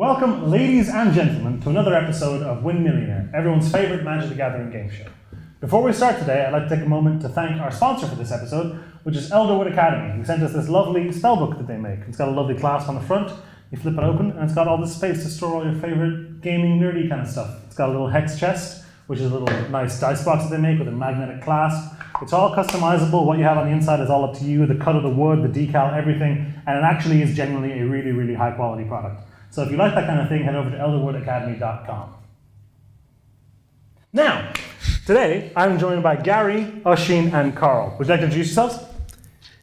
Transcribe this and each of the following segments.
Welcome, ladies and gentlemen, to another episode of Windmillionaire, everyone's favourite Magic the Gathering game show. Before we start today, I'd like to take a moment to thank our sponsor for this episode, which is Elderwood Academy, who sent us this lovely spellbook that they make. It's got a lovely clasp on the front, you flip it open, and it's got all this space to store all your favourite gaming nerdy kind of stuff. It's got a little hex chest, which is a little nice dice box that they make with a magnetic clasp. It's all customizable. What you have on the inside is all up to you, the cut of the wood, the decal, everything, and it actually is genuinely a really, really high quality product. So if you like that kind of thing, head over to elderwoodacademy.com. Now, today I'm joined by Gary, Oisín, and Carl. Would you like to introduce yourselves?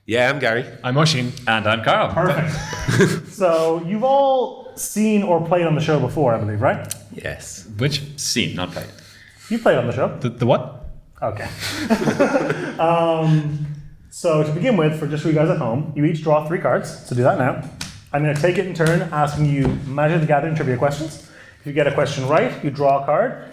Yeah, I'm Gary. I'm Oisín. And I'm Carl. Perfect. So you've all seen or played on the show before, I believe, right? Yes. Which? Seen, not played. You played on the show. The what? Okay. So to begin with, for just for you guys at home, you each draw 3 cards. So do that now. I'm going to take it in turn, asking you Magic the Gathering trivia questions. If you get a question right, you draw a card.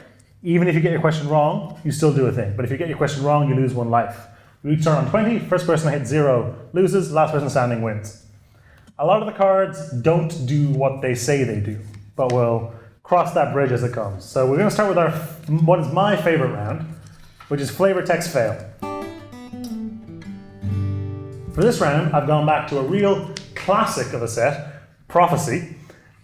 Even if you get your question wrong, you still do a thing. But if you get your question wrong, you lose 1 life. We each turn on 20. First person to hit 0 loses. Last person standing wins. A lot of the cards don't do what they say they do, but we'll cross that bridge as it comes. So we're going to start with what is my favorite round, which is flavor text fail. For this round, I've gone back to a real classic of a set, Prophecy.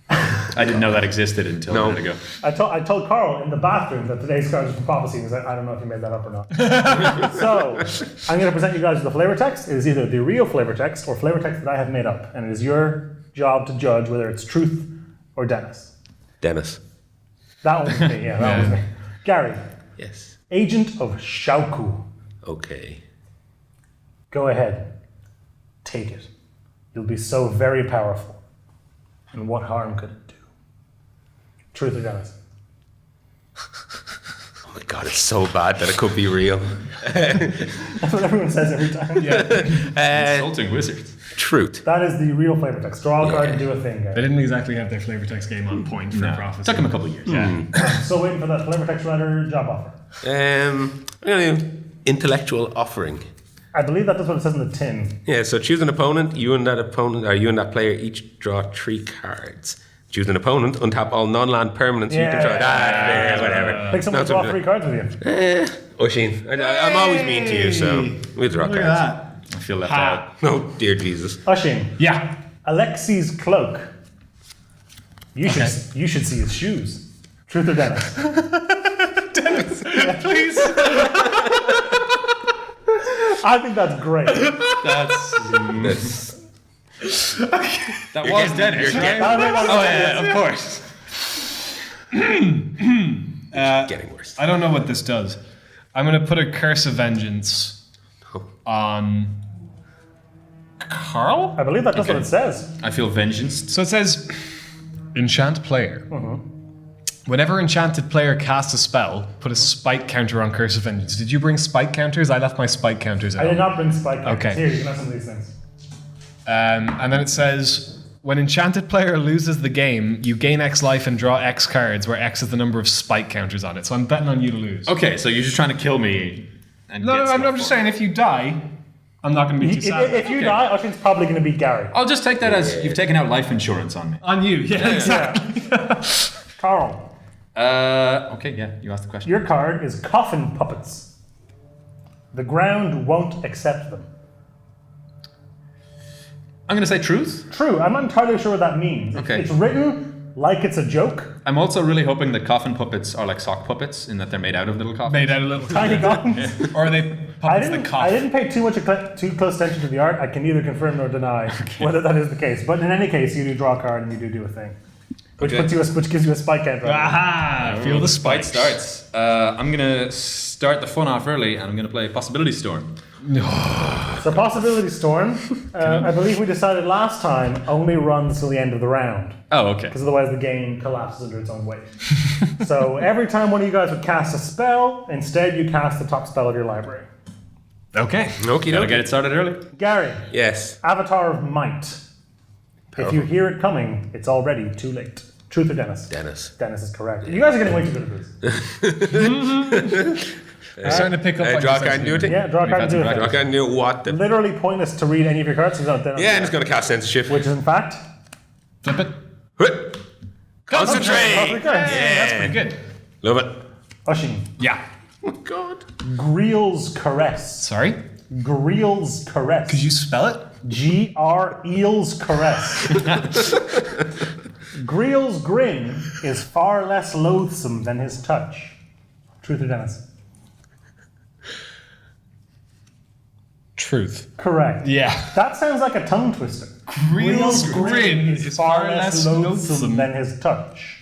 I didn't know that existed until a minute ago. I told Carl in the bathroom that today's cards are from Prophecy, and he said, I don't know if you made that up or not. So, I'm going to present you guys with the flavor text. It is either the real flavor text or flavor text that I have made up, and it is your job to judge whether it's truth or Dennis. Dennis. That was me, yeah, that was me. Gary. Yes. Agent of Shauku. Okay. Go ahead. Take it. You'll be so very powerful. And what harm could it do? Truth or Dennis? Oh my god, it's so bad that it could be real. That's what everyone says every time. Yeah. Insulting wizards. Truth. That is the real flavor text. Draw a card and do a thing, They guys. didn't exactly have their flavor text game on point for Prophecy. Took him a couple of years. Yeah. Still waiting for that flavor text writer job offer. I'm gonna do intellectual offering. I believe that's what it says in the tin. Yeah, so choose an opponent. You and that player each draw 3 cards. Choose an opponent, untap all non-land permanents you control. Whatever. Pick someone to draw 3 cards with you. Oisín, I'm always mean to you, so we'll draw Look cards. at that. I feel left out. Oh, dear Jesus. Oisín, Yeah. Alexi's cloak. You should see his shoes. Truth or Dennis? Dennis, please. I think that's great. That was Dennis. You're Right? Oh yeah, of course. getting worse. I don't know what this does. I'm going to put a Curse of Vengeance on Carl? I believe that's what it says. I feel vengeance. So it says, Enchant player. Whenever enchanted player casts a spell, put a spike counter on Curse of Vengeance. Did you bring spike counters? I left my spike counters at I did home. not bring spike counters. Okay. Here, you can have some of these things. And then it says, when enchanted player loses the game, you gain X life and draw X cards, where X is the number of spike counters on it. So I'm betting on you to lose. Okay, so you're just trying to kill me. And No, get I'm stuff just for saying, if you die, I'm not going to be too sad. If you die, Oisín's probably going to be Gary. I'll just take that as you've taken out life insurance on me. On you, yeah, exactly. Carl, Okay, yeah, you asked the question. your card is Coffin Puppets. The ground won't accept them. I'm going to say truth. True, I'm not entirely sure what that means. Okay. It's written like it's a joke. I'm also really hoping that coffin puppets are like sock puppets in that they're made out of little coffins. Made out of little Tiny coffins. Or are they I puppets that cough? didn't pay too close attention to the art. I can neither confirm nor deny whether that is the case. But in any case, you do draw a card and you do a thing, which gives you a spike counter. Aha! Feel the Fight spike. starts. I'm going to start the fun off early and I'm going to play Possibility Storm. So Possibility Storm, I believe we decided last time, only runs till the end of the round. Oh, okay. Because otherwise the game collapses under its own weight. So every time one of you guys would cast a spell, instead you cast the top spell of your library. Okay. Okie Gotta get dokie. it started early. Gary, Yes. Avatar of Might. If you hear it coming, it's already too late. Truth or Dennis? Dennis. Dennis is correct. You guys are getting way too good at this. We're starting to pick up. Draw a card and do it. Yeah, draw a card and do We've had it. Draw a card and do what? Then? Literally pointless to read any of your cards. So Yeah, I'm just going to cast Sense of Shift. which is in fact Flip it. Huh. Concentrate! That's pretty good. Love it. Oisín. Yeah. Oh, God. Greel's Caress. Sorry? Greel's Caress. Could you spell it? G-R Eel's Caress. Greel's grin is far less loathsome than his touch. Truth or Dennis? Truth. Correct. Yeah. That sounds like a tongue twister. Greel's grin is far less loathsome. than his touch.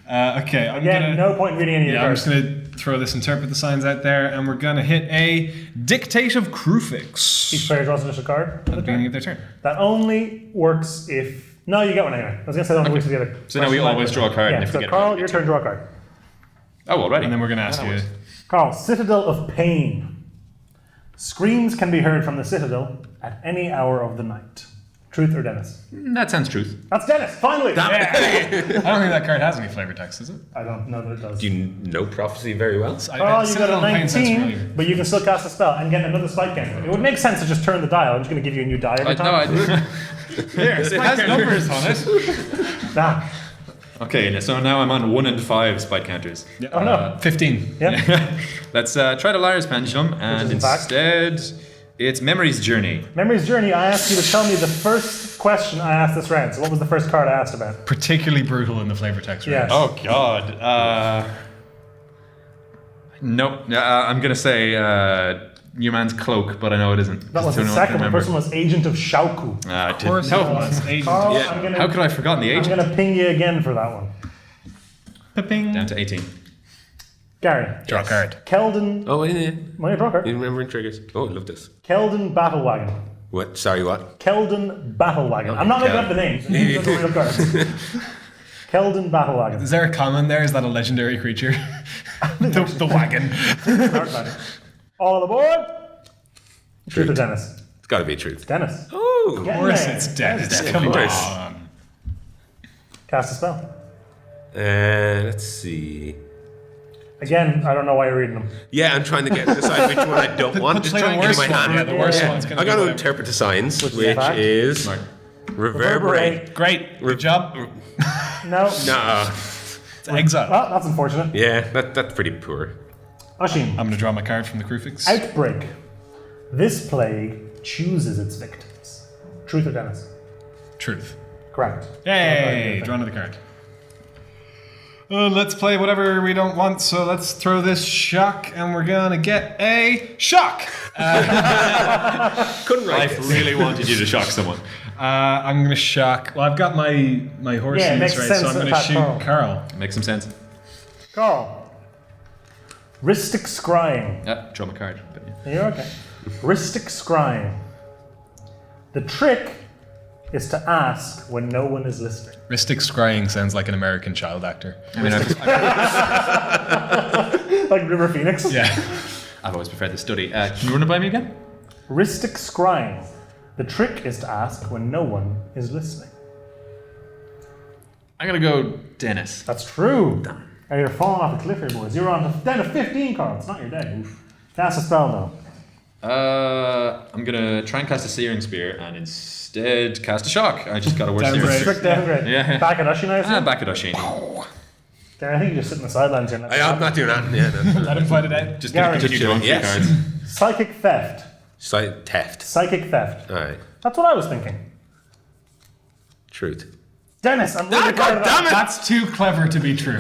Okay, I'm Again, gonna. no point in reading any of Yeah, your I'm cards. just gonna throw this interpret the signs out there, and we're gonna hit a Dictate of Each Crufix player draws an initial card. at the beginning of their turn. That only works if... No, you get one anyway. I was going to say that only works if the other... So now we always draw a card, Yeah, and if we so get it Carl, right, your turn, draw a card. Oh, already. And then we're gonna ask you. Carl, Citadel of Pain. Screams can be heard from the Citadel at any hour of the night. Truth or Dennis? That sounds truth. That's Dennis, finally! I don't think that card has any flavor text, does it? I don't know that it does. Do you know prophecy very well? Carl, you got a 19, but you can still cast a spell and get another spike counter. It would make sense to just turn the dial. I'm just going to give you a new die every No, time. I didn't. Here, it has numbers on it. Nah. Okay, so now I'm on 1 and 5 spike counters. Oh no. 15. Yeah. Let's try the Liar's Pendulum, and is in fact- instead, it's Memory's Journey. Memory's Journey, I asked you to tell me the first question I asked this round. So what was the first card I asked about? Particularly brutal in the flavor text Yeah. range. Oh, God. Nope. I'm going to say Your Man's Cloak, but I know it isn't. That was the second one. The first one was Agent of Shauku. I Of course didn't it know. was. Agent. Carl, Yeah. I'm gonna, How could I have forgotten the I'm agent? going to ping you again for that one. Ping. Down to 18. Gary. Draw a card. Keldon. Oh, yeah. My draw card. You remembering triggers? Oh, I love this. Keldon Battle Wagon. What? Sorry, what? Keldon Battle Wagon. I'm not making up the names. These are the real cards. Keldon Battle Wagon. Is there a common there? Is that a legendary creature? the wagon. All aboard. Truth or Dennis? It's got to be truth. Dennis. Oh, Get Of in course there. it's Dennis. Of Come course. on. Cast a spell. let's see. Again, I don't know why you're reading them. Yeah, I'm trying to decide which one I don't want to Play try the and get in worst my one. hand. Yeah, the worst Yeah. one's gonna I'm be going to whatever. interpret the signs, Which is which fact. is Smart. reverberate. Great. Good job. No. Nah. It's exile. Well, that's unfortunate. Yeah, that's pretty poor. Oisín. I'm going to draw my card from the Crufix. Outbreak. This plague chooses its victims. Truth or Dennis? Truth. Correct. Yay! Draw another card. Let's play whatever we don't want, so let's throw this shock, and we're gonna get a shock! Couldn't write Life this. really wanted you to shock someone. I'm gonna shock. Well, I've got my horse Yeah, it in this makes race, sense so I'm to gonna attack shoot Carl. Makes some sense. Carl. Ristic Scrying. Yeah, draw my card. But yeah. You're okay. Ristic Scrying. The trick is to ask when no one is listening. Ristic Scrying sounds like an American child actor. I mean, Like River Phoenix. Yeah. I've always preferred the study. Can you run it by me again? Ristic Scrying. The trick is to ask when no one is listening. I'm going to go Dennis. That's true. Hey, you're falling off a cliff here, boys. You're on down to 15 cards. It's not your day. Cast a spell, though. I'm going to try and cast a Searing Spear and instead cast a Shock. I just got a worse Downgrade. Searing Spear. Strict downgrade. Yeah. Back at Ushing, I assume? Back at Oshini. Gary, I think you just sit in the sidelines here. I'm not doing that. Yeah, no. Let him fight it out. Just Gary. continue drawing free Yes. cards. Psychic Theft. Theft. Psychic Theft. All right. That's what I was thinking. Truth. Dennis, I'm really proud of that. damn it! That's too clever to be true.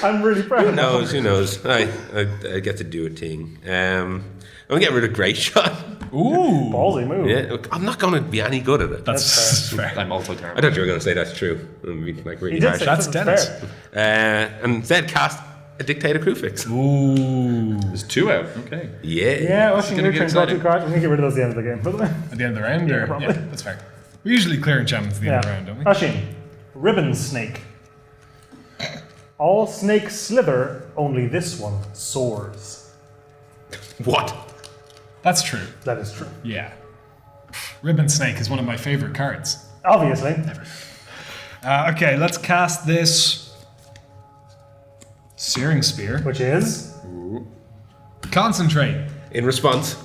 I'm really proud of that. Who knows? I get to do a thing. I'm gonna get rid of Great Shot. Ooh. Ballsy move. Yeah, look, I'm not gonna be any good at it. That's fair. I'm also I terrible. thought you were gonna say that's true. It'd be like really He did harsh. say That's something Dennis. fair. And instead cast a Dictator Crufix. Ooh. There's 2 out. Okay. Yeah. Yeah, Ushing, gonna your get turn. Draw exciting. 2 cards. We're going to get rid of those at the end of the game, by the way. At the end of the round? Or? probably. Yeah, that's fair. We usually clear enchantments at the end of the round, don't we? Ushing, Ribbon Snake. All snakes slither, only this one soars. What? That's true. That is true. Yeah. Ribbon Snake is one of my favorite cards. Obviously. Okay, let's cast this Searing Spear. Which is? Concentrate. In response.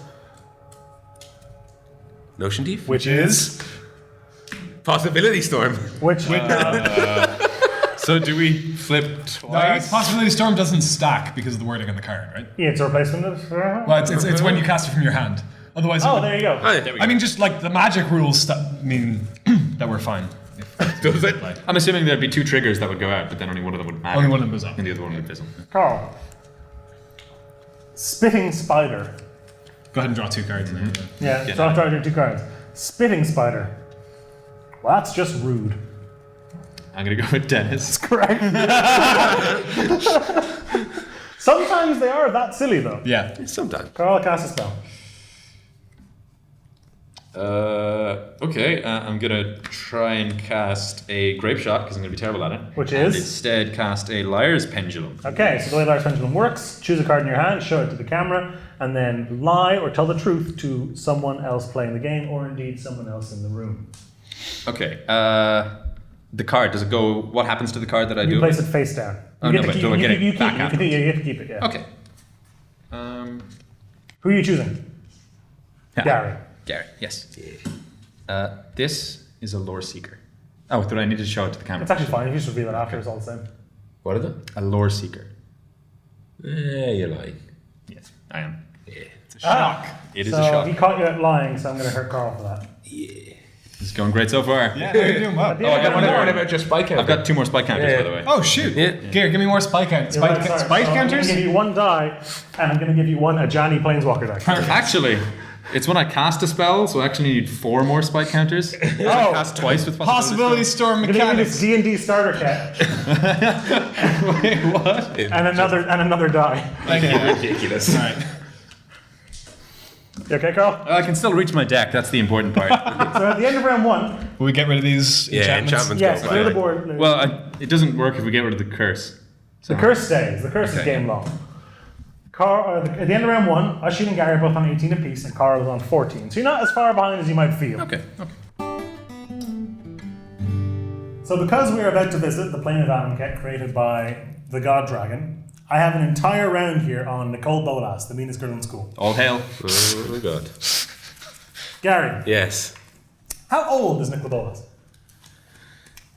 Notion Thief? Which is Possibility Storm. Which So do we flip twice? Possibility Storm doesn't stack because of the wording on the card, right? yeah, it's a replacement of. Well, it's when you cast it from your hand. Otherwise, Oh, there you go. Oh, yeah, there we I mean, just like the magic rules mean that we're fine. Does it? I'm assuming there'd be 2 triggers that would go out, but then only one of them would matter. Only one of them goes up. And the other one would fizzle. Carl. Spitting Spider. Go ahead and draw 2 cards. Yeah, draw your 2 cards. Spitting Spider. Well, that's just rude. I'm gonna go with Dennis. Correct. Sometimes they are that silly, though. Yeah. Sometimes. Carl, cast a spell. Okay, I'm gonna try and cast a Grape Shot because I'm gonna be terrible at it. Which and is? instead cast a Liar's Pendulum. Okay, so the way Liar's Pendulum works, choose a card in your hand, show it to the camera, and then lie or tell the truth to someone else playing the game, or indeed someone else in the room. Okay, the card, does it go, what happens to the card that I You do? place it face down. Oh, You no, get to but keep- do I you get keep- it you keep- back you after? keep- You have to keep it, yeah. Okay. Who are you choosing? Gary. Gary, yes. This is a Lore Seeker. Oh, do I need to show it to the camera? It's actually fine, if you just reveal it after, it's all the same. What is it? A Lore Seeker. You're lying. Yes, I am. Yeah. Shock. It is So a shock. he caught you out lying, so I'm going to hurt Carl for that. It's going great so far. Yeah, you're doing well. Oh, I got What about your spike counter? I've got 2 more spike counters, Yeah. by the way. Oh, shoot. Yeah. Gary, give me more spike counters. Spike I'm counters? going to give you 1 die, and I'm going to give you 1 Ajani Planeswalker deck. Actually, it's when I cast a spell, so I actually need 4 more spike counters. I cast twice with Possibility Storm I'm going to give you mechanics. this D&D starter kit, Wait, what? and another die. Thank you. Ridiculous. All right. You okay, Carl? I can still reach my deck, that's the important part. So at the end of round 1, Will we get rid of these Yeah, enchantments? enchantments yes, go clear by. the board. Well, it doesn't work if we get rid of the curse. The curse stays. The curse is Okay. game long. At the end of round 1, Ashin and Gary are both on 18 apiece, and Carl is on 14. So you're not as far behind as you might feel. Okay. So because we are about to visit the plane of Amonkhet created by the God Dragon, I have an entire round here on Nicole Bolas, the meanest girl in school. All hail. Oh my god. Gary, Yes. how old is Nicole Bolas?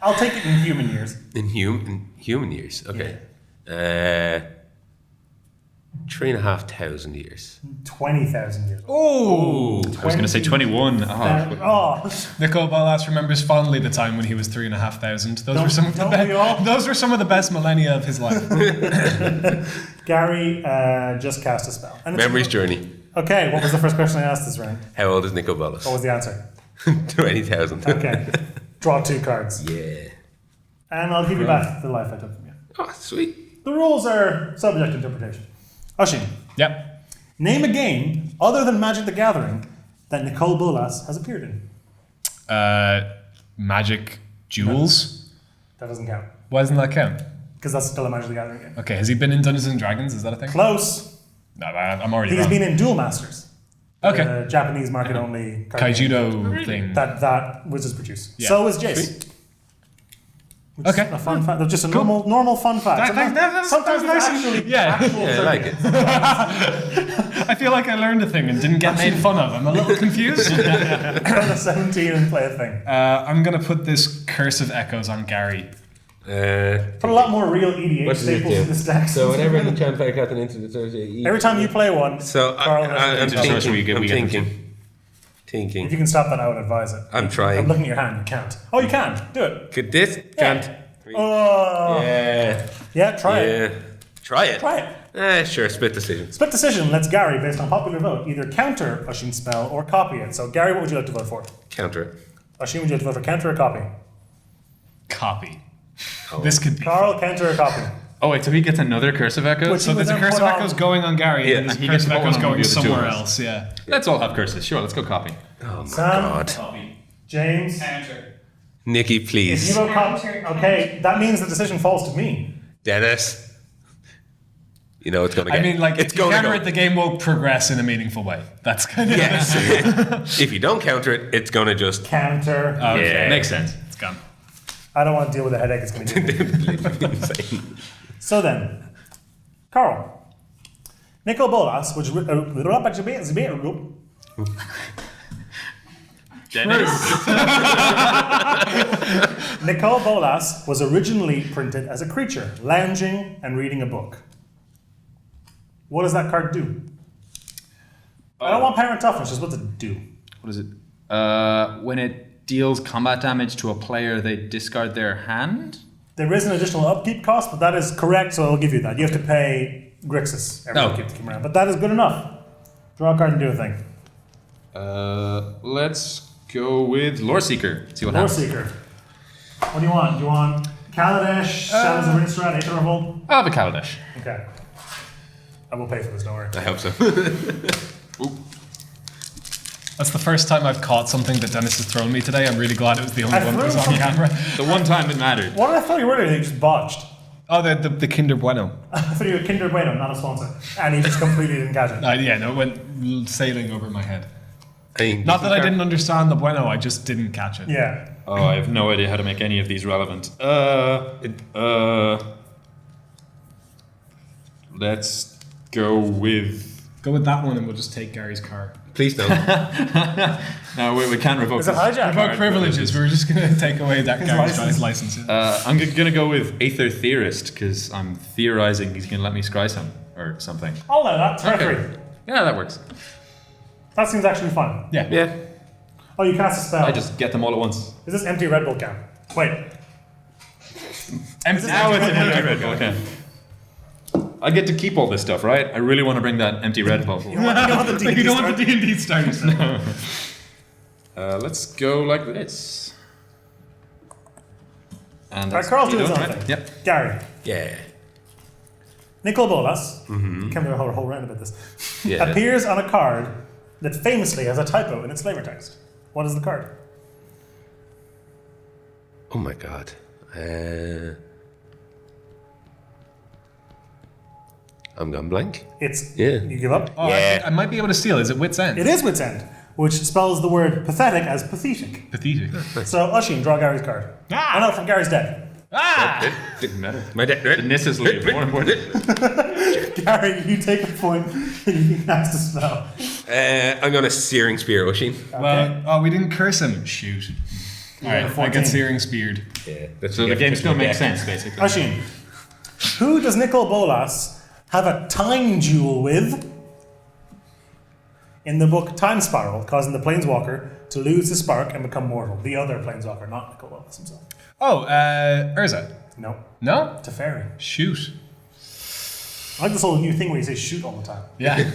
I'll take it in human years. In human years. Okay. 3,500 years. 20,000 years old. Oh! I was going to say 21. Oh, Nicole Bolas remembers fondly the time when he was 3,500. Those were some of the don't we all? best. Those were some of the best millennia of his life. Gary just cast a spell. And it's- Memory's journey. Okay, what was the first question I asked this round? How old is Nico Bolas? What was the answer? 20,000. Okay. Draw 2 cards. Yeah. And I'll give you back the life I took from you. Oh, sweet. The rules are subject to interpretation. Oshin, Yep. name a game other than Magic the Gathering that Nicole Bolas has appeared in. Magic Jewels. That doesn't count. Why doesn't that count? Because that's still a Magic the Gathering game. Okay, has he been in Dungeons and Dragons? Is that a thing? Close. No, I'm already He's wrong. been in Duel Masters. Okay. The Japanese market only card game Kaijudo thing. that Wizards produce. Yeah. So is Jace. Which is Okay. a fun fact. Just a normal fun fact. Sometimes nice it's actually yeah. actual Yeah, I like it. I feel like I learned a thing and didn't get made fun of. I'm a little confused. Go to 17 and play a thing. I'm going to put this Curse of Echoes on Gary. Put a lot more real EDH What does it staples do? in this deck. So whenever an enchant player cast an instant, Every time you play one, So Carl I'm has to thinking. do we get I'm the thinking. If you Thinking. can stop that, I would advise it. I'm trying. I'm looking at your hand. You can't. Oh, you can. Do it. Could this? Can't. Oh. Yeah. Try it. Yeah. Try it. Try it. Sure. Split decision. Split decision lets Gary, based on popular vote, either counter Oshin's spell or copy it. So, Gary, what would you like to vote for? Counter it. Oshin, would you like to vote for counter or copy? Copy. Oh. This could be. Carl, counter or copy? Oh, wait, so he gets another Curse of Echoes? Which- So there's a then Curse put of on- Echoes going on Gary, Yeah, and there's he a Curse gets of to put Echoes one on going the other somewhere jewels. else. Yeah. Let's all have curses. Sure, let's go copy. Oh my Sam? god. James? Nikki, If you please. vote copy, okay, that means the decision falls to me. Dennis. You know it's gonna get. I mean, like, it's if you gonna counter go. it, the game will progress in a meaningful way. That's kind of Yes. If you don't counter it, it's gonna just. Counter. Yeah. Makes sense. It's gone. I don't want to deal with the headache it's going to give me. Insane. So then, Carl. Nicol Bolas, which Denis. Nicole Bolas was originally printed as a creature, lounging and reading a book. What does that card do? I don't want parent toughness, just what's it do? What is it? When it deals combat damage to a player, they discard their hand? There is an additional upkeep cost, but that is correct, so I'll give you that. You have to pay Grixis every upkeep to come around, but that is good enough. Draw a card and do a thing. Let's go with Lore Seeker. See what Lore happens. Seeker. What do you want? Do you want Kaladesh, Shadows of Innistrad, Aether Revolt? I'll have a Kaladesh. Okay. I will pay for this, don't worry. I hope so. That's the first time I've caught something that Dennis has thrown me today. I'm really glad it was the only one that was on camera. The one time it mattered. What did I thought you were doing? You just botched. Oh, the Kinder Bueno. I thought you were Kinder Bueno, not a sponsor. And you just completely didn't catch it. Yeah, no, it went sailing over my head. I mean, Not that I didn't understand the Bueno, I just didn't catch it. Yeah. Oh, I have no idea how to make any of these relevant. Let's go with... Go with that one and we'll just take Gary's card. Please don't. No, we can't revoke Is it this. hijack? Revoke privileges, we were just going to take away that Gary's license. I'm gonna go with Aether Theorist, because I'm theorizing he's gonna let me scry some, or something. I'll allow that. Square Okay. 3. Yeah, that works. That seems actually fun. Yeah. Yeah. Oh, you cast a spell. I just get them all at once. Is this empty Red Bull can? Wait. Now it's an empty Red Bull. Okay. I get to keep all this stuff, right? I really want to bring that empty Red Bull. You don't want the D&D You don't want start? the D&D starter set. Let's go like this. And Alright, Carl's doing done, something. right? Yep. Gary. Yeah. Nicol Bolas, you can do a whole round about this, Yeah. appears on a card that famously has a typo in its flavor text. What is the card? Oh my god. I'm gone blank. It's... Yeah. You give up? Oh, Yeah. I might be able to steal. Is it Wit's End? It is Wit's End, which spells the word pathetic as pathetic. Pathetic. So, Oisin, draw Gary's card. Ah! Oh no, from Gary's deck. Ah! Didn't matter. My The deck. Nissus leave, more important. Gary, you take a point and you can cast a spell. I'm going to Searing Spear, Oshin. Well, we didn't curse him. Shoot. Alright, I 14. get Searing Speared. Yeah. So the game still makes sense, basically. Oisin, who does Nicol Bolas have a time duel with in the book Time Spiral, causing the Planeswalker to lose his spark and become mortal? The other Planeswalker, not Nicol Bolas himself. Oh, Urza. No, No? it's a fairy. Shoot. I like this whole new thing where you say shoot all the time. Yeah.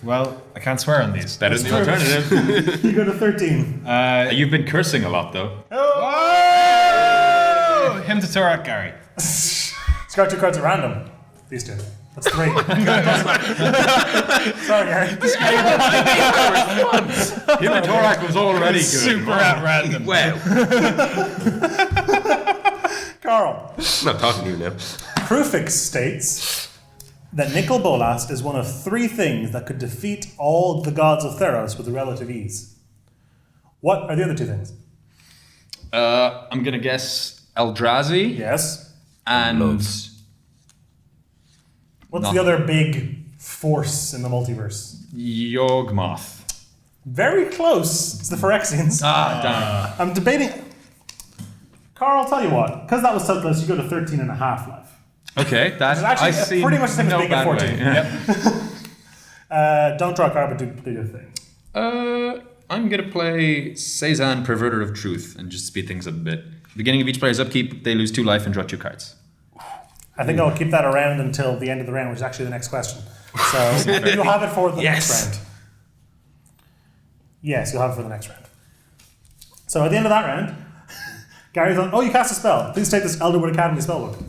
Well, I can't swear on these. That is the That's true. alternative. You go to 13. You've been cursing a lot, though. Oh! Him to Torak, Gary. Discard 2 cards at random. These two. That's 3. Sorry, Gary. Him and Torak was already good. Super at random. Wow. Carl. I'm not talking to you now. Prufix states that Nicol Bolas is one of 3 things that could defeat all the gods of Theros with relative ease. What are the other 2 things? I'm gonna guess Eldrazi Yes. and What's No. the other big force in the multiverse? Yawgmoth. Very close. It's the Phyrexians. Damn. I'm debating. Carl, I'll tell you what. Because that was so close, you go to 13 and a half life. Okay, that It's actually I see pretty much the same as no being at bad 14. way. Yeah. Don't draw a card, but do your thing. I'm gonna play Cezanne, Perverter of Truth, and just speed things up a bit. Beginning of each player's upkeep, they lose 2 life and draw 2 cards. I think I'll keep that around until the end of the round, which is actually the next question. So you'll have it for the next round. Yes, you'll have it for the next round. So at the end of that round, Gary's on. Oh, you cast a spell. Please take this Elderwood Academy spellbook.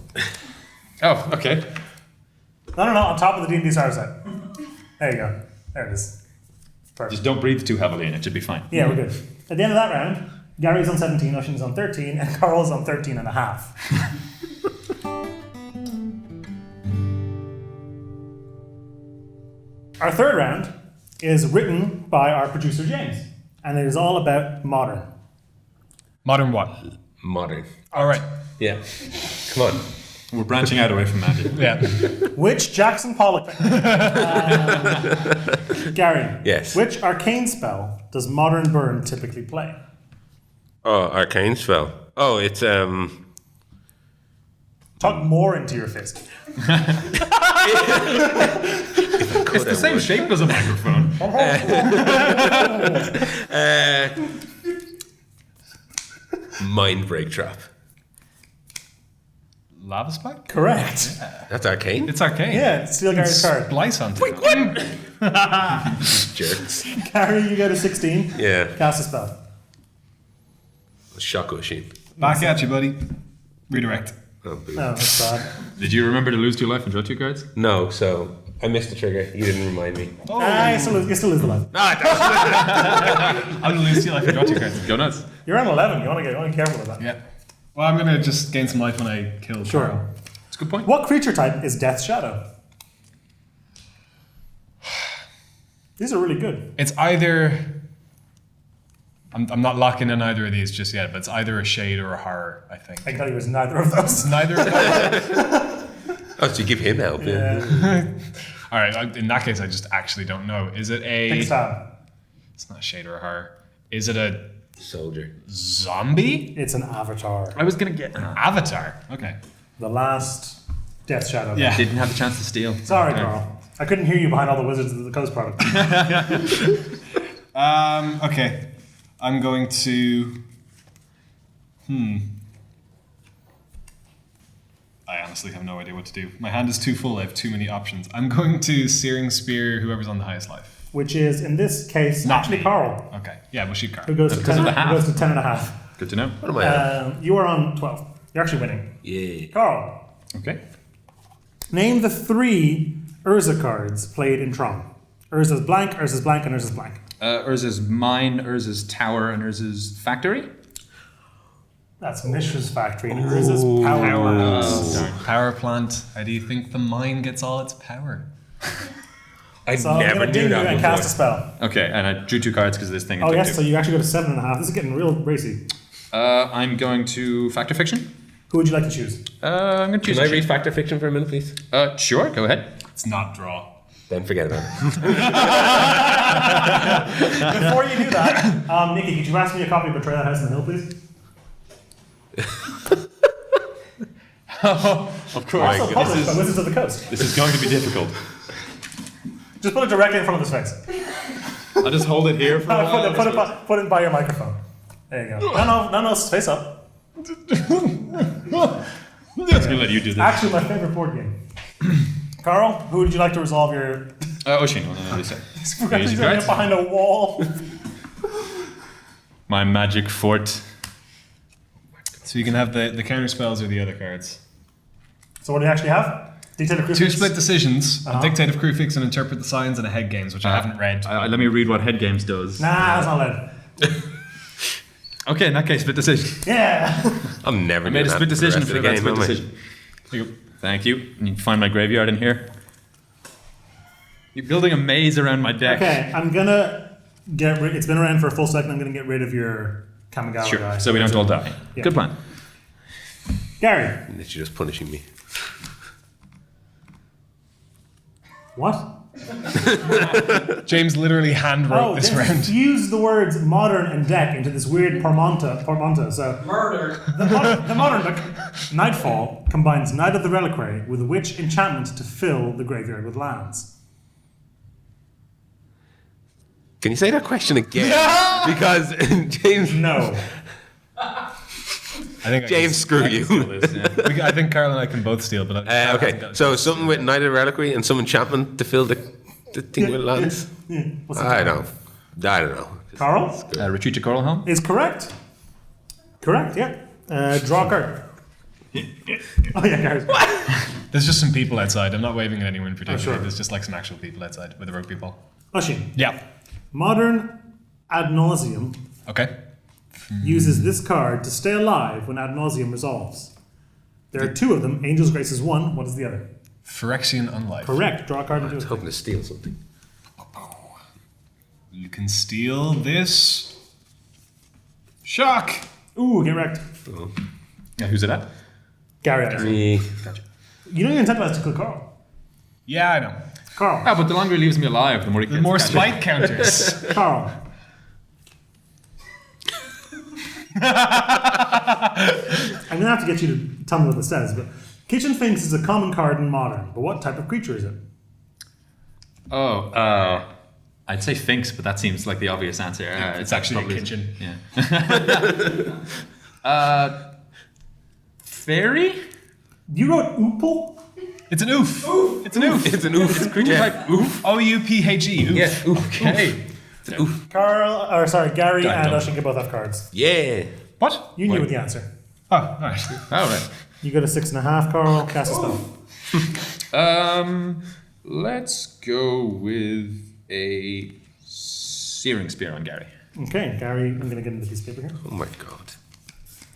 Oh, okay. No, on top of the D&D starter set. There you go. There it is. Perfect. Just don't breathe too heavily and it should be fine. Yeah, we're good. At the end of that round, Gary's on 17, Oisin's on 13, and Carl's on 13 and a half. Our third round is written by our producer James, and it is all about modern. Modern what? Modern. Alright. Yeah. Come on. We're branching out away from magic. Yeah. Which Jackson Pollock... Gary. Yes. Which arcane spell does Modern Burn typically play? Oh, arcane spell. Oh, it's Tuck more into your fist. It's the same shape as a microphone. mind break trap. Lava spike? Correct. That's arcane. It's arcane. Yeah, steal Gary's card. Splice onto it. Jerks. Gary, you go to 16. Yeah. Cast a spell. Shaco machine. Back at you, buddy. Redirect. Oh, boo. No, that's bad. Did you remember to lose 2 life and draw 2 cards? No, so I missed the trigger. You didn't remind me. You still lose the life. Ah, I'm gonna lose you like I got your cards. Go nuts. You're on 11. You want to get careful with that. Yeah. Well, I'm gonna just gain some life when I kill Sure. Carl. That's a good point. What creature type is Death's Shadow? These are really good. It's either. I'm not locking in either of these just yet, but it's either a shade or a horror, I think. I can tell you it's neither of those. Neither of those. oh, so you give him help. Yeah. All right, in that case, I just actually don't know. Is it Take a a. stab. It's not a shade or a horror. Is it a Soldier. zombie? It's an avatar. I was gonna get. Avatar. Okay. The last Death Shadow. Yeah. Didn't have the chance to steal. Sorry, Carl. I couldn't hear you behind all the Wizards of the Coast product. Okay. I'm going to. I honestly have no idea what to do. My hand is too full. I have too many options. I'm going to Searing Spear whoever's on the highest life. Which is, in this case, Not actually me. Carl, Okay. Yeah, we'll shoot who Carl. goes to Because 10, of the half. who goes to 10 and a half. Good to know. What am I at? You are on 12. You're actually winning. Yeah. Carl, Okay. name the 3 Urza cards played in Tron. Urza's blank, and Urza's blank. Urza's mine, Urza's tower, and Urza's factory. That's Mishra's factory and Urza's power plant. Darn. Power plant. How do you think the mine gets all its power? I So I'm never going to knew ding you that and before. cast a spell. Okay, and I drew 2 cards because of this thing. and Oh took yes, 2. so you actually go to 7 and a half. This is getting real racy. I'm going to Factor Fiction. Who would you like to choose? I'm going to choose. Can I read Factor Fiction for a minute, please? Sure, go ahead. It's not draw. Then forget about it. Before you do that, Nikki, could you ask me a copy of Betrayal at House on the Hill, please? Of course. Also published by Wizards of the Coast. This is going to be difficult. Just put it directly in front of his face. I'll just hold it here for a while. Put it by your microphone. There you go. No, face up. I'm just going to let you do this. Actually, my favorite board game. Carl, who would you like to resolve your... Oshin, what did I say? He's running up behind a wall. My magic fort. So you can have the counter spells or the other cards. So what do you actually have? Dictator Crucifix? 2 split decisions, a Dictate of Crufix and Interpret the Signs, and a Head Games, which I haven't read. Let me read what Head Games does. Nah, that's not lead. Okay, in that case, split decision. Yeah. I'm never I made a doing split that decision for for the that rest split of the game, decision. There you go. Thank you. And you can find my graveyard in here. You're building a maze around my deck. Okay, I'm gonna get rid... It's been around for a full second. I'm gonna get rid of your Kamigawa Sure, guy. so we don't all die. Yeah. Good plan. Gary. And that you're just punishing me. What? James literally hand wrote this James round. fused the words modern and deck into this weird portmanteau. So Murder. the modern deck, Nightfall, combines Night of the Reliquary with a Witch enchantment to fill the graveyard with lands. Can you say that question again? Because James, No. I think James, screw you. I think Carl and I can both steal, but Okay, so something with Night of the Reliquary and some enchantment to fill the thing with lands. Yeah. What's the I don't know. Carl Retreat to Coralhelm. is correct. Correct. Yeah. Draw a card. Oh yeah, Gary's. there's just some people outside. I'm not waving at anyone in particular. sure. There's just like some actual people outside with a rugby ball. Oshin. Yeah. Modern Ad Nauseum Okay. uses this card to stay alive when Ad Nauseum resolves. There are 2 of them. Angel's Grace is 1. What is the other? Phyrexian Unlife. Correct. Draw a card and do I was it. hoping to steal something. You can steal this. Shock. Ooh, get wrecked. Who's it at? Gary, actually. Me. You know you're incentivized to kill Carl. Yeah, I know. Carl. Ah, but the longer he leaves me alive, the more he The gets more catch it. spike counters. Carl. I'm going to have to get you to tell me what this says, but Kitchen Finks is a common card in Modern, but what type of creature is it? I'd say Finks, but that seems like the obvious answer. It's actually a kitchen. Yeah. Fairy? You wrote Oople? It's an oof. It's an oof. It's an oof. It's a creature type oof. O-U-P-H-E. Oof. Yeah, oof. Okay. It's an oof. Gary and done. Ushin can both have cards. Yeah. What? You knew the answer. Oh, all right. All right. You got a 6.5, Carl. Cast a spell. Let's go with a Searing Spear on Gary. Okay, Gary, I'm going to get into this paper here. Oh my god.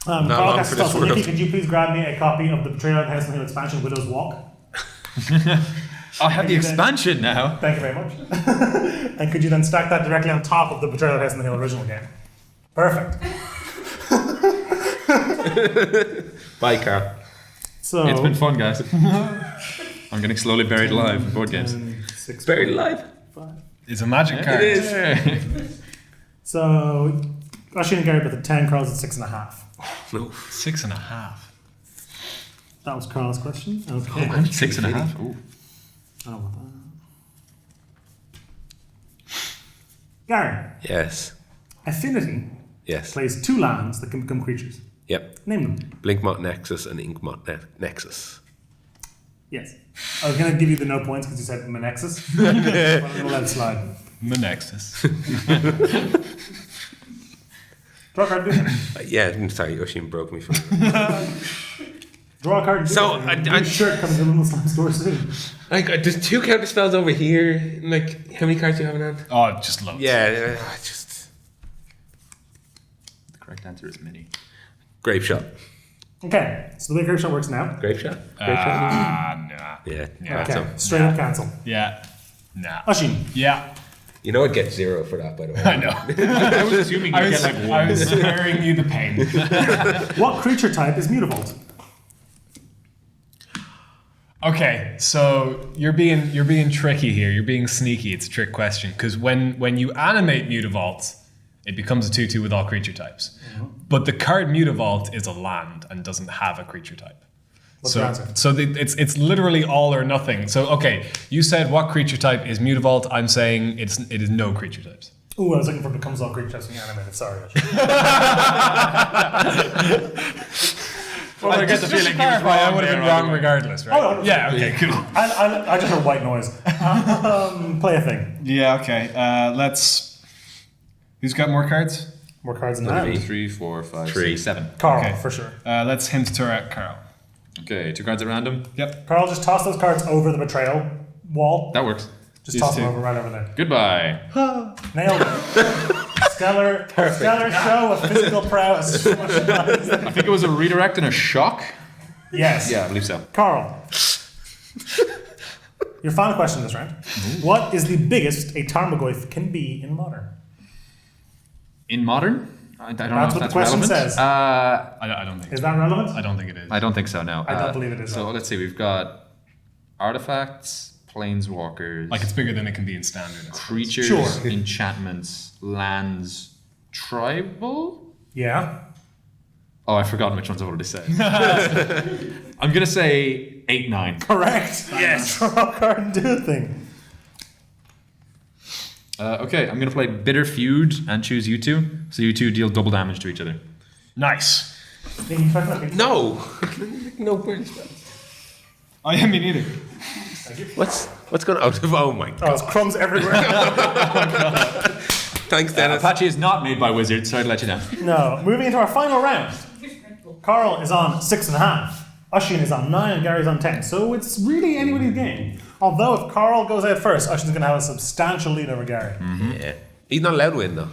Carl long casts a for spell. this So Nikki, world. could you please grab me a copy of the Betrayal of the House and Hill expansion, Widow's Walk? I have the you then- expansion now. Thank you very much. And could you then stack that directly on top of the Betrayal of the House and Hill original game? Perfect. Bye, Carl. So It's been fun, guys. I'm getting slowly buried alive in board games. 6, Buried alive. 5. It's a magic card. It is. So Ushin and Gary both at 10, Carl's at 6.5. No. 6.5. That was Carl's question. Okay. I'm 6.5. Ooh. I don't want that. Gary, Yes. Affinity Yes. plays 2 lands that can become creatures. Yep. Name them. Blinkmot Nexus and Inkmot Nexus. Yes. I was going to give you the no points because you said Menexus. But I'm going to let it slide. Menexus. Draw a card, do it. Yeah, I'm sorry, Oshin broke me from Draw a card, do So, it. I- Your shirt comes in the slime store soon. Like, there's 2 counter spells over here. Like, how many cards do you have in hand? Oh, just loads. Yeah, I just. The correct answer is mini. Grape Shot. Okay, so the way Grape Shot works now. Grape Shot? Grape Shot? Nah. Yeah. Yeah. That's Okay, all. straight up cancel. Yeah. Nah. Ushin. Yeah. You know I'd get 0 for that, by the way. I know. I was assuming I you'd was, get like I 1. was sparing you the pain. What creature type is Mutavault? Okay, so you're being tricky here. You're being sneaky. It's a trick question because when you animate Mutavault, it becomes a 2/2 with all creature types. But the card Mutavault is a land and doesn't have a creature type. What's your answer? It's literally all or nothing. So okay, you said what creature type is Mutavault? I'm saying it is no creature types. Ooh, I was looking for becomes all creature types when you animated. Sorry, Ushin. Well, I get the Just to feeling he was clarify, I wrong would have there been wrong either way. regardless, right? Oh, yeah. Okay. Cool. I just heard white noise. Play a thing. Yeah. Okay. Let's. Who's got more cards? More cards in That'd hand. be- 3, 4, 5, 3. 6, 7. Carl, Okay. for sure. Let's hint to at Carl. Okay, 2 cards at random. Yep. Carl, just toss those cards over the betrayal wall. That works. Just these toss them two. over right over there. Goodbye. Nailed it. Stellar show of physical prowess. I think it was a redirect and a shock. Yes. Yeah, I believe so. Carl. Your final question this round. What is the biggest a Tarmogoyf can be in Modern? In modern? I don't know That's if what the that's question relevant. says. I don't think. Is that relevant? I don't think it is. I don't think so, no. I don't believe it is So relevant. let's see, we've got artifacts, planeswalkers, Like it's bigger than it can be in standard. I suppose. creatures, Sure. enchantments, lands, tribal? Yeah. Oh, I've forgotten which ones I've already said. I'm going to say 8, 9. Correct. Yes. Draw a card and do a thing. Okay, I'm going to play Bitter Feud and choose you two. So you two deal double damage to each other. Nice. No! No burn spells. Oh yeah, me neither. What's going on? Oh my god. Oh, it's crumbs everywhere. Thanks, Dennis. Apache is not made by wizards, sorry to let you down. No. Moving into our final round. Carl is on 6.5. Ushin is on 9 and Gary's on 10. So it's really anybody's game. Although if Carl goes out first, Ushin's going to have a substantial lead over Gary. Yeah. He's not allowed to win, though.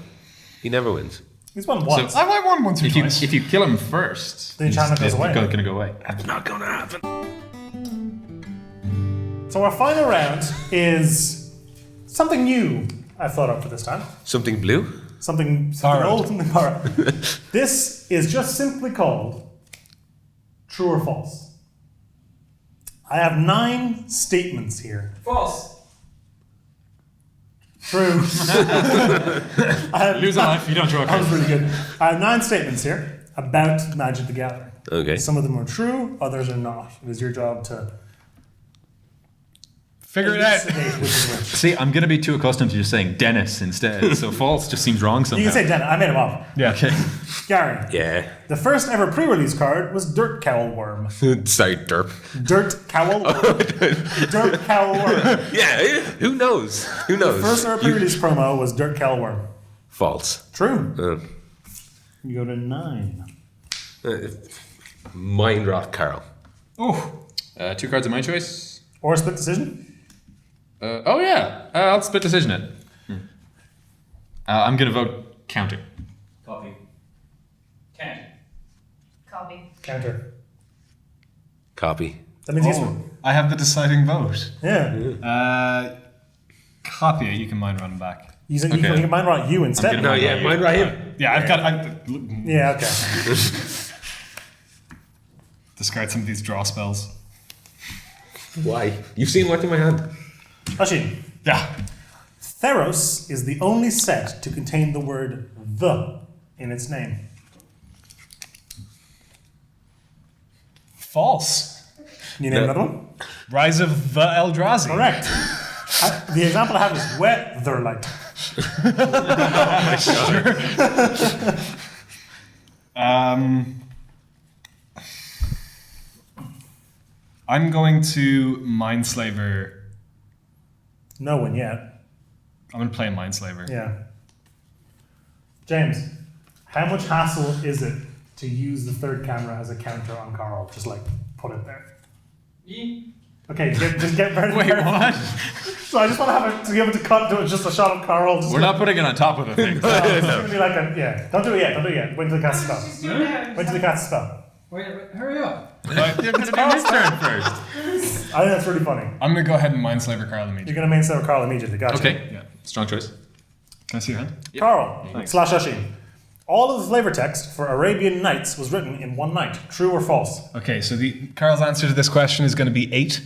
He never wins. He's won once. I might won once or twice. If you kill him first, The enchantment goes away. It's going to go away. That's not going to happen. So our final round is something new I've thought up for this time. Something blue? Something Borrowed. old, something borrowed. This is just simply called True or False. I have 9 statements here. False. True. Lose a life, you don't draw a That was card. really good. I have 9 statements here about Magic the Gathering. Okay. Some of them are true, others are not. It is your job to Figure it out. elucidate which is which. See, I'm going to be too accustomed to just saying Dennis instead, so false just seems wrong somehow. You can say Dennis. I made him up. Yeah. Okay. Gary. Yeah. The first ever pre-release card was Dirt Cowl Worm. Sorry, derp. Dirt Cowl Worm. Dirt Cowl Worm. Yeah, who knows? Who knows? First ever pre-release promo was Dirt Cowl Worm. False. True. Uh, You go to 9. Mind rot, Carl. Oh. 2 cards of my choice. Or a split decision. I'll split decision it. I'm going to vote counter. Copy. Counter. Copy. Counter. Copy. That means he's I have the deciding vote. yeah. Copy it. You can mind running back. You can Okay. mind right you instead. gonna- No, yeah, mind right him. Yeah, I've got. Yeah, okay. Discard some of these draw spells. Why? You've seen what's in my hand. Ashin. Yeah. Theros is the only set to contain the word the in its name. False. Can you name No. another one? Rise of the Eldrazi. Correct. The example I have is Weatherlight. I'm going to Mindslaver. No one yet. I'm going to play Mindslaver. Yeah. James, how much hassle is it to use the third camera as a counter on Carl? Just like put it there. Okay, just get very. Wait, what? So I just want to have it to be able to cut to it, just a shot of Carl. Just We're not putting it on top of the thing. It's gonna be like a, yeah. Don't do it yet. Don't do it yet. Wait till the cast spell. Wait till the cast spell. Wait, hurry up. It's Carl's turn first. I think that's really funny. I'm going to go ahead and Mindslaver Carl immediately. You're gonna main serve Carl immediately. Gotcha. Okay, Yeah. strong choice. Can I see your hand? Carl slash Ashin. All of the flavor text for Arabian Nights was written in one night. True or false? Okay, so Carl's answer to this question is going to be 8.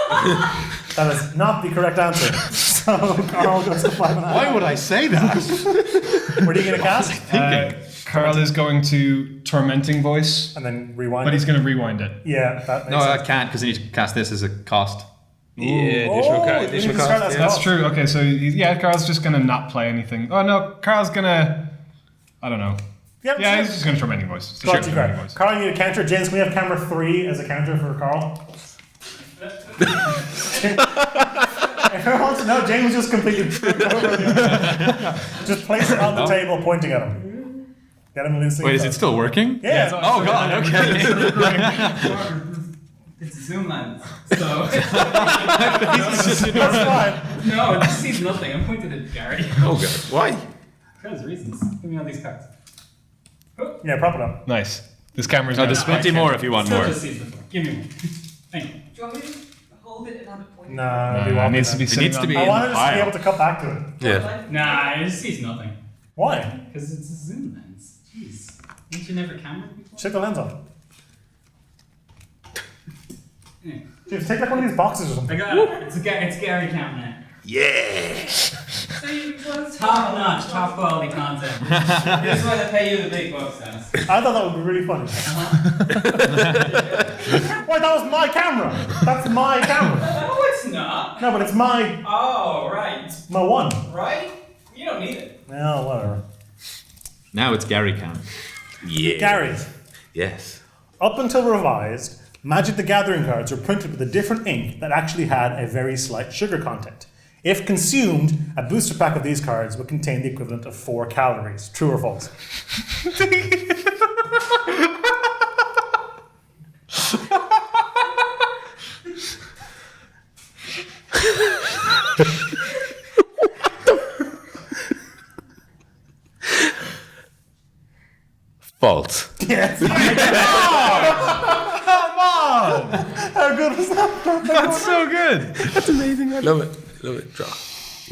That is not the correct answer. So Carl goes to 5.5. Why would I say that? What are you gonna cast? Carl is going to Tormenting Voice, And then rewind. but he's going to rewind it. Yeah, that makes No, I sense. can't because I need to cast this as a cost. Yeah, additional Oh, card. you Additional can discard cost. that Yeah. spell. That's true. Okay, so yeah, Carl's just going to not play anything. Oh no, Carl's going to. I don't know. Yeah, Yeah, he's just going to Tormenting Voice. Got you, Tormenting Carl. Voice. Carl, you need a counter. James, can we have camera 3 as a counter for Carl? If anyone wants to know, James just completely tripped over the Just place it on the table, pointing at him. Get him loosely. Wait, is it still working? Yeah. Oh god, okay. It's a zoom lens. So That's fine. no, it just sees nothing. I'm pointing at Gary. Oh god, why? Because reasons. Give me all these cards. Yeah, prop it up. Nice. This camera's No, gonna there's plenty more if you want Still more. just sees the floor. Give me one. Thank you. Do you want me to hold it and have it point? Nah, it'd be It wonky needs to then. be sitting needs to on- be- I in wanted the us to be pile. able to cut back to it. Yeah. Nah, it just sees nothing. Why? Because it's a zoom lens. Jeez. Ain't you never camera before? Check the lens on. Yeah. James, take like one of these boxes or I something. got it. It's Gary count now. Yeah. Top notch, top quality content. This is why they pay you the big bucks, Dennis. I thought that would be really funny. Wait, that was my camera. That's my camera. No, it's not. No, but it's my Oh, right. one. Right? You don't need it. Well, whatever. Now it's Gary count. Yeah. Gary, Yes. up until revised, Magic the Gathering cards were printed with a different ink that actually had a very slight sugar content. If consumed, a booster pack of these cards would contain the equivalent of 4 calories. True or false? False. Yes. How good was that? That's so good. That's amazing. I love it. Love it. Draw.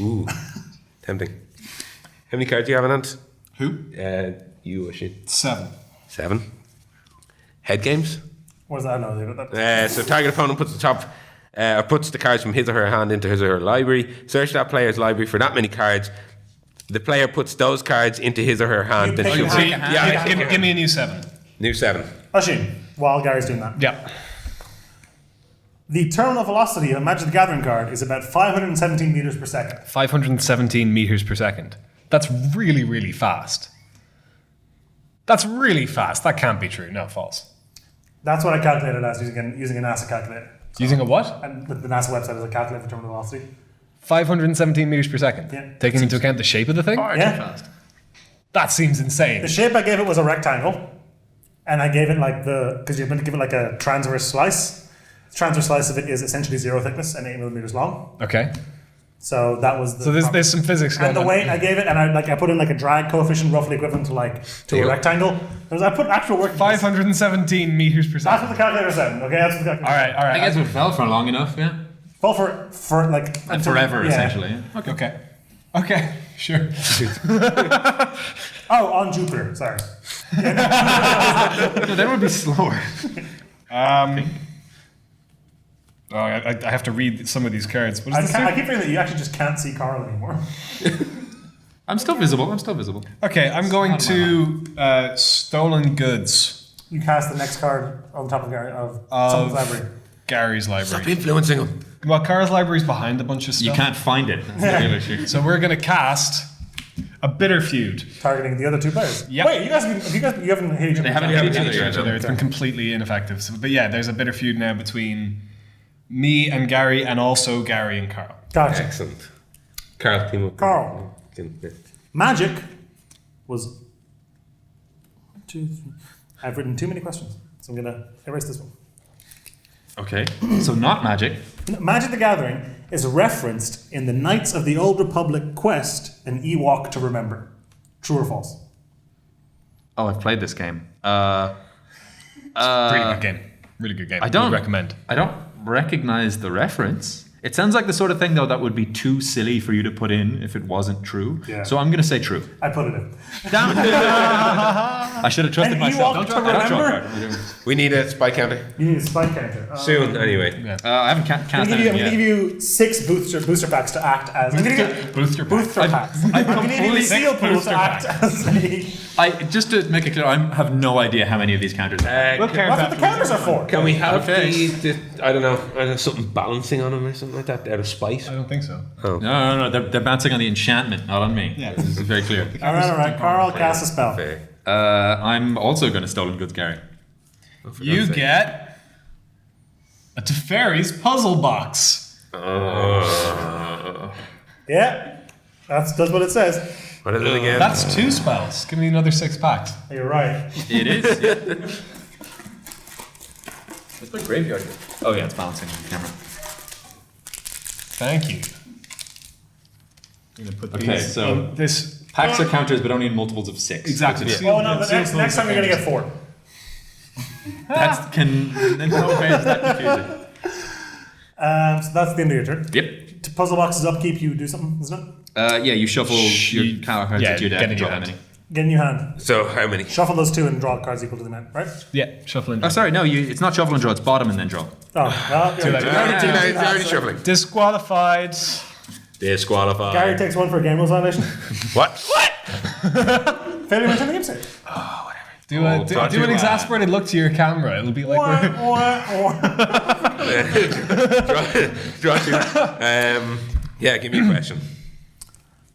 Ooh. Tempting. How many cards do you have in hand? Who? You, Ashin. 7. 7. Head games. What was that? No, that. So target opponent puts the top or puts the cards from his or her hand into his or her library. Search that player's library for that many cards. The player puts those cards into his or her hand. You Then pick shuffles. a hand. Yeah, Give me a new 7. new 7. Oshin, while Gary's doing that. Yeah. The terminal velocity of a Magic the Gathering card is about 517 meters per second. 517 meters per second. That's really, really fast. That's really fast. That can't be true. No, false. That's what I calculated as using a NASA calculator. Using a what? And the NASA website is a calculator for terminal velocity. 517 meters per second. Yeah. Taking into account the shape of the thing? Yeah. That seems insane. The shape I gave it was a rectangle, and I gave it because you're meant to give it like a transverse slice. The transverse slice of it is essentially 0 thickness and 8 millimeters long. Okay. So that was the. So there's some physics going And the on. weight I gave it, and I put in like a drag coefficient roughly equivalent to a rectangle. I put actual work. 517 meters per That's what second. the calculator said. Okay, that's what the calculator. All right. I guess it fell for long enough, yeah. Well, for like And forever, yeah. essentially. Yeah. Okay. Sure. Oh, on Jupiter. Sorry. No, that would be slower. Oh, I have to read some of these cards. What I does this keep do? forgetting that you actually just can't see Carl anymore. I'm still visible. Okay, I'm going to stolen goods You cast the next card on top of someone's library. Gary's Stop library. influencing him. Well, Carl's library's behind a bunch of stuff. You can't find it. That's the real issue. So we're going to cast a bitter feud. Targeting the other two players. Yep. Wait, you haven't hit each other. They haven't yet. hit each other yet. It's been completely ineffective. So, but yeah, there's a bitter feud now between me and Gary, and also Gary and Carl. Gotcha. Excellent. Carl, team up. Carl. Magic was 1, 2, 3. I've written too many questions, so I'm gonna erase this one. Okay, so not magic. Magic the Gathering is referenced in the Knights of the Old Republic quest, An Ewok to Remember. True or false? Oh, I've played this game. Really good game. Really good game. I don't Would recommend. I don't recognize the reference. It sounds like the sort of thing, though, that would be too silly for you to put in if it wasn't true. Yeah. So I'm going to say true. I put it in. Damn it. I should have trusted An myself. Ewok to I don't draw a remember? card. We need a spy counter. You need a spike counter. Soon, anyway. I haven't cast I'm gonna anything give yet. you 6 booster packs to act as. Booster Booster packs. I'm gonna give you the seal pool to act as a. Just to make it clear, I have no idea how many of these counters are. That's what the counters are for. Can we have Okay. the I don't know, something balancing on them or something like that out of spite? I don't think so. No. They're bouncing on the enchantment, not on me. Yeah. This is very clear. All right. Carl, cast a spell. Fair. I'm also going to stolen goods, Gary. You get a Teferi's puzzle box. Yeah, that's what it says. What is it again? That's 2 spells. Give me another 6 packs. You're right. It is. Yeah. It's my graveyard. Oh yeah, it's balancing on the camera. Thank you. I'm gonna put Okay, these so- in this. Packs are counters, but only in multiples of 6. Exactly. Yeah. Oh no, the next time you're gonna get 4. That's in no way is that confusing. So that's the end of your turn. Yep. To puzzle boxes upkeep, you do something, isn't it? Yeah, you shuffle your cards yeah, into your deck get in and your draw hand. many. Get in your hand. So how many? Shuffle those 2 and draw cards equal to the amount, right? Yeah, shuffling. Oh, sorry, no, it's not shuffle and draw. It's bottom and then draw. Oh, well, Too late. It's already shuffling. Disqualified. Disqualified. Gary takes 1 for a game rules violation. What? Failure to maintain the game state. Do Oh, do God, an you- exasperated look to your camera. It'll be like Draw two. Yeah, give me a question.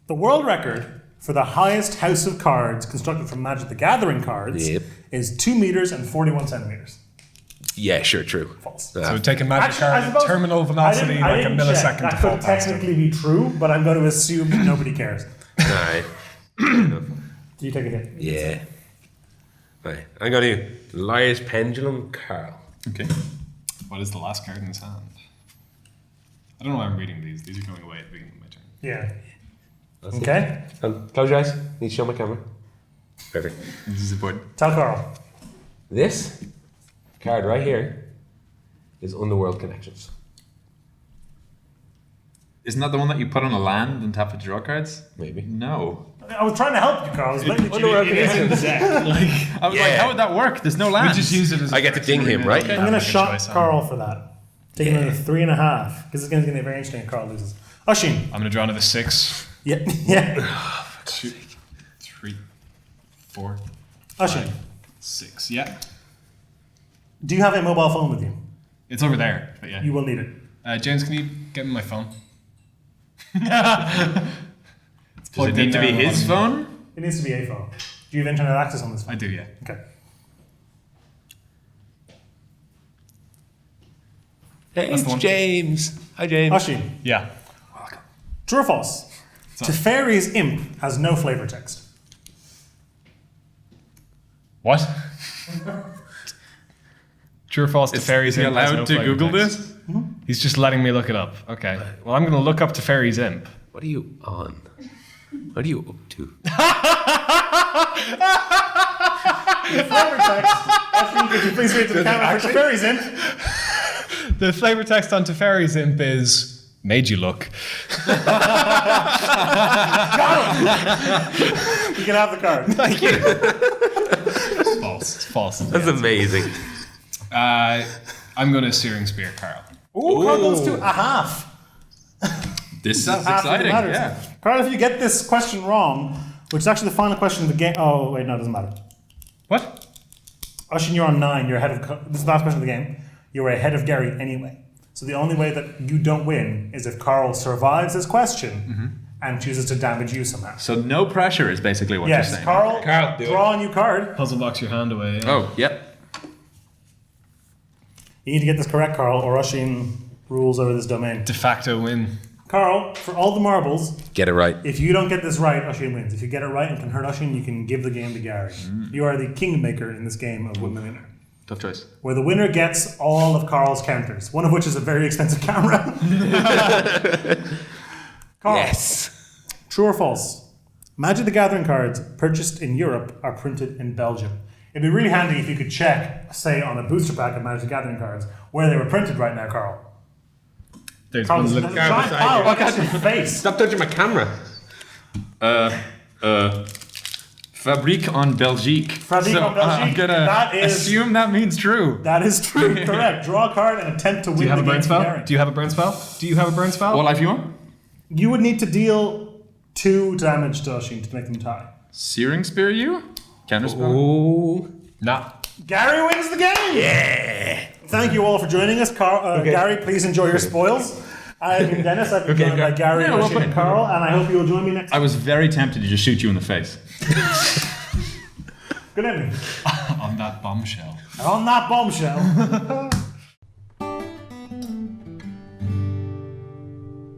The world record for the highest house of cards constructed from Magic the Gathering cards Yep. is 2 meters and 41 centimeters. Yeah, sure, true. False. so taking magic Actually, I card suppose- terminal velocity I like a didn't check. millisecond That to fall could past it. technically be true, but I'm going to assume that nobody cares. Alright. Do you take a hit? Yeah. Right. I'm going to Liar's Pendulum, Carl. Okay. What is the last card in his hand? I don't know why I'm reading these. These are going away at the beginning of my turn. Yeah. Okay. Close your eyes. Need to show my camera. Perfect. This is important. Tell Carl. This card right here is Underworld Connections. Isn't that the one that you put on a land and tap it to draw cards? Maybe. No. I was trying to help you, Carl. I was letting you Underworld It is in Connections. the deck. I was like, Yeah. how would that work? There's no land. We just use it as. I get to ding him, right? I'm going to shot Carl for that. Taking another 3.5 because it's going to be very interesting if Carl loses. Oshin. I'm gonna draw another 6. Yeah. Yeah. 2, 3, 4, Oshin. 5, 6. Yeah. Do you have a mobile phone with you? It's over there. But yeah. You will need it. James, can you get me my phone? It's Does it plugged need in to be there. his phone? It needs to be a phone. Do you have internet access on this phone? I do, yeah. Okay. Hey, That's the it's one. James. Hi, James. Oshin. Yeah. True or false? Teferi's imp has no flavor text. What? True or false? Teferi's Is he imp has allowed no to flavor Google text? this? He's just letting me look it up. Okay. Well, I'm gonna look up Teferi's imp. What are you on? What are you up to? Flavor text. Oshin, could you please read to the camera for Teferi's imp? The flavor text on Teferi's imp is "made you look." You can have the card. Thank you. It's false. It's false. That's amazing. I'm gonna Searing Spear, Carl. Ooh, Carl goes to a half. This is Half of it exciting. matters. Yeah. Carl, if you get this question wrong, which is actually the final question of the game. Oh, wait, no, it doesn't matter. What? Oshin, you're on 9. You're ahead of. This is the last question of the game. You're ahead of Gary anyway. So the only way that you don't win is if Carl survives his question and chooses to damage you somehow. So no pressure is basically what Yes, you're saying. Carl, Carl, do draw a new card. Puzzle box your hand away. Yeah. Oh, yep. You need to get this correct, Carl, or Oshin rules over this domain. De facto win. Carl, for all the marbles, Get it right. if you don't get this right, Oshin wins. If you get it right and can hurt Oshin, you can give the game to Gary. You are the kingmaker in this game of Windmillionaire, Tough choice. where the winner gets all of Carl's counters, one of which is a very expensive camera. Carl, Yes. true or false? Magic the Gathering cards purchased in Europe are printed in Belgium. It'd be really handy if you could check, say, on a booster pack of Magic the Gathering cards, where they were printed right now, Carl. There's Carl, one there's look. a giant pile right next to your face. Stop touching my camera. Fabrique en Belgique. Fabrique So, en Belgique, I'm gonna that is- assume that means true. That is true, correct. Draw a card and attempt to win Do you have the a burn game spell? from Gary. Do you have a burn spell? Do you have a burn spell? What life you want? You would need to deal 2 damage to Oshin to make them tie. Searing Spear you? Counterspell? Ooh. Nah. Gary wins the game! Yeah! Thank you all for joining us. Gary, please enjoy your spoils. I've been Dennis. I've been joined by Gary, Yeah, well Oshin, and played. Carl, and I hope you will join me next I was very tempted to just shoot you in the face. Good evening. On that bombshell. And on that bombshell.